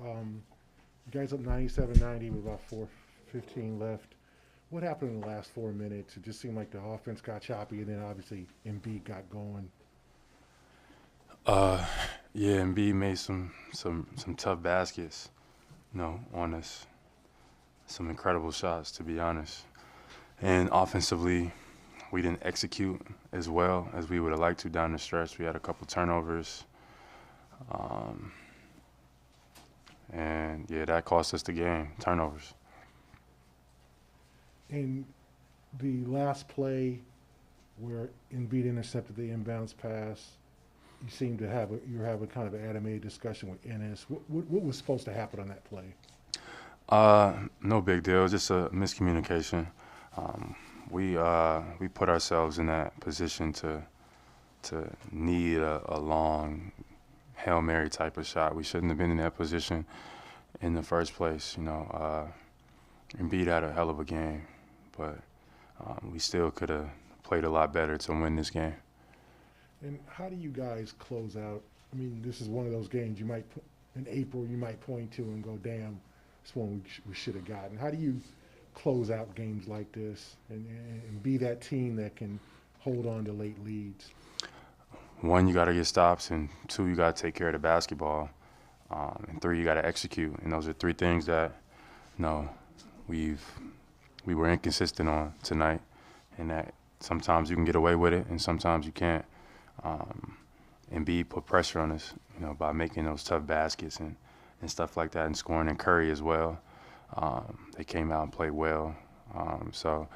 You guys up 97-90 with about 4:15 left. What happened in the last 4 minutes? It just seemed like the offense got choppy, and then obviously Embiid got going. Uh, yeah, Embiid made some tough baskets, on us. Some incredible shots, to be honest. And offensively, we didn't execute as well as we would have liked to down the stretch. We had a couple turnovers. Um, and yeah, that cost us the game, turnovers. In the last play where Embiid intercepted the inbounds pass, you were having kind of an animated discussion with Ennis. What was supposed to happen on that play? No big deal. It was just a miscommunication. Um, we put ourselves in that position to need a long Hail Mary type of shot. We shouldn't have been in that position in the first place. Embiid had a hell of a game, but we still could have played a lot better to win this game. And how do you guys close out? I mean, this is one of those games in April you might point to and go, damn, this one we should have gotten. How do you close out games like this and be that team that can hold on to late leads? One, you got to get stops, and two, you got to take care of the basketball, and three, you got to execute. And those are three things that, we were inconsistent on tonight, and that sometimes you can get away with it, and sometimes you can't. Embiid put pressure on us, by making those tough baskets and stuff like that, and scoring, and Curry as well. They came out and played well. So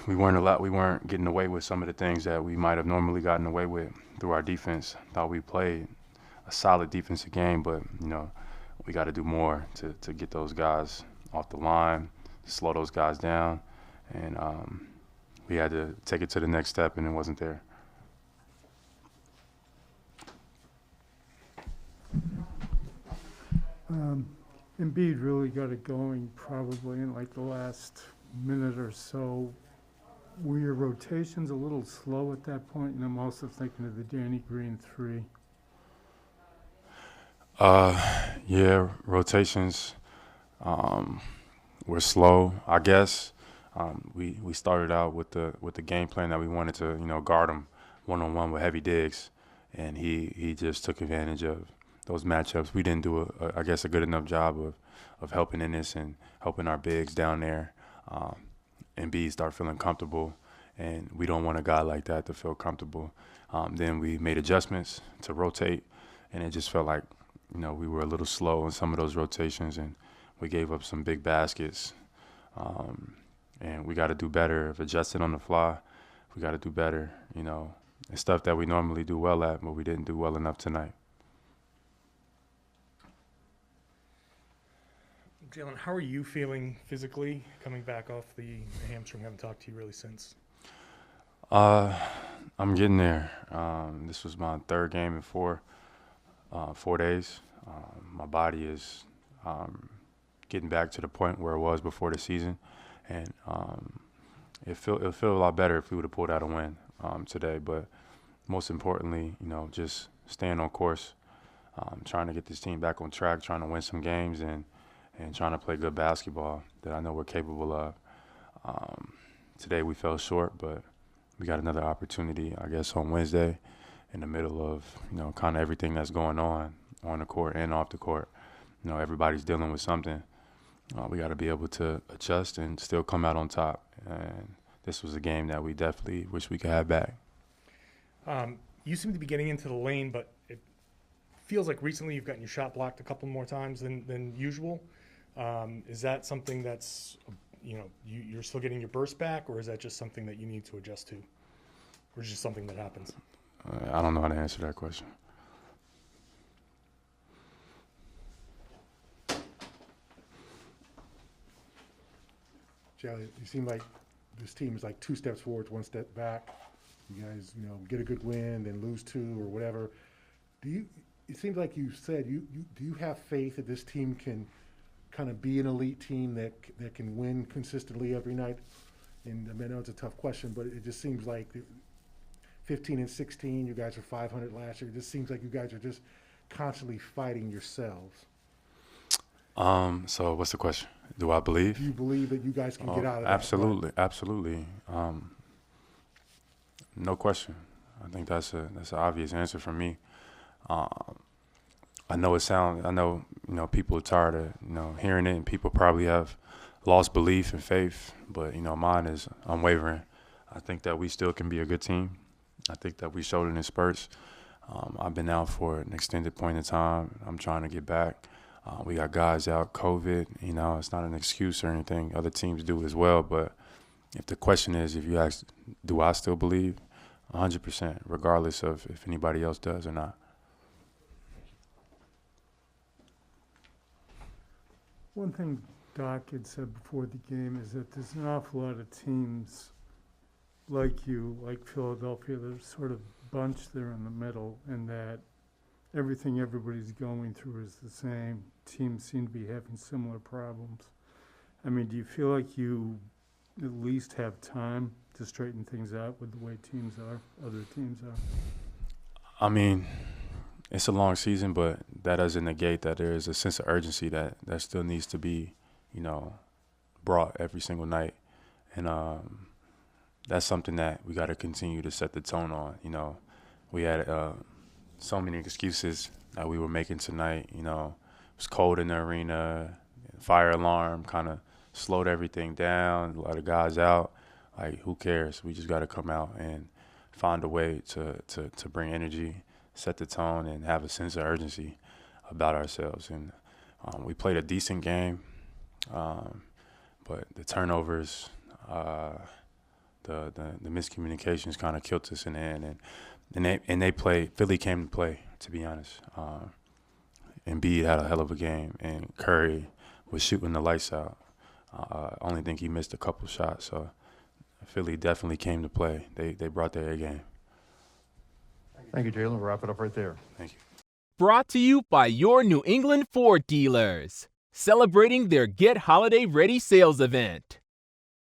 we weren't getting away with some of the things that we might have normally gotten away with through our defense. Thought we played a solid defensive game, but we got to do more to get those guys off the line, slow those guys down, and we had to take it to the next step, and it wasn't there. Embiid really got it going probably in like the last minute or so. Were your rotations a little slow at that point? And I'm also thinking of the Danny Green three. Yeah, rotations were slow, I guess. We started out with the game plan that we wanted to guard him one-on-one with heavy digs, and he just took advantage of those matchups. We didn't do a good enough job of helping in this and helping our bigs down there and B start feeling comfortable, and we don't want a guy like that to feel comfortable. Then we made adjustments to rotate, and it just felt like we were a little slow in some of those rotations, and we gave up some big baskets. And we got to do better. If adjusting on the fly, we got to do better. It's stuff that we normally do well at, but we didn't do well enough tonight. Jaylen, how are you feeling physically coming back off the hamstring? I haven't talked to you really since. I'm getting there. This was my third game in 4 days. My body is getting back to the point where it was before the season, and it'll feel a lot better if we would have pulled out a win today. But most importantly, just staying on course, trying to get this team back on track, trying to win some games, and trying to play good basketball that I know we're capable of. Today we fell short, but we got another opportunity, I guess, on Wednesday in the middle of, kind of everything that's going on the court and off the court. Everybody's dealing with something. We got to be able to adjust and still come out on top. And this was a game that we definitely wish we could have back. You seem to be getting into the lane, but it feels like recently you've gotten your shot blocked a couple more times than usual. Is that something that's, you're still getting your burst back, or is that just something that you need to adjust to? Or is it just something that happens? I don't know how to answer that question. Jaylen, you seem like this team is like 2 steps forward, 1 step back. You guys, get a good win, then lose 2 or whatever. It seems like you said, do you have faith that this team can kind of be an elite team that can win consistently every night? And I know it's a tough question, but it just seems like 15 and 16, you guys are 500 last year. It just seems like you guys are just constantly fighting yourselves. So what's the question? Do I believe? Do you believe that you guys can get out of that? Absolutely, absolutely. No question. I think that's an obvious answer for me. I know people are tired of hearing it, and people probably have lost belief and faith, but mine is unwavering. I think that we still can be a good team. I think that we showed it in spurts. I've been out for an extended point in time. I'm trying to get back. We got guys out, COVID. It's not an excuse or anything. Other teams do as well. But if the question is, if you ask, do I still believe? 100%, regardless of if anybody else does or not. One thing Doc had said before the game is that there's an awful lot of teams like you, like Philadelphia, that are sort of bunched there in the middle, and that everything everybody's going through is the same. Teams seem to be having similar problems. I mean, do you feel like you at least have time to straighten things out with the way other teams are? I mean, it's a long season, but that doesn't negate that there is a sense of urgency that still needs to be, brought every single night. And that's something that we got to continue to set the tone on. We had so many excuses that we were making tonight. It was cold in the arena, fire alarm kind of slowed everything down, a lot of guys out. Like, who cares? We just got to come out and find a way to bring energy, set the tone, and have a sense of urgency about ourselves. And we played a decent game, but the turnovers, the miscommunications kind of killed us in the end. And they played. Philly came to play, to be honest. Embiid had a hell of a game, and Curry was shooting the lights out. I only think he missed a couple shots. So Philly definitely came to play. They brought their A game. Thank you, Jaylen. We'll wrap it up right there. Thank you. Brought to you by your New England Ford dealers, celebrating their Get Holiday Ready sales event.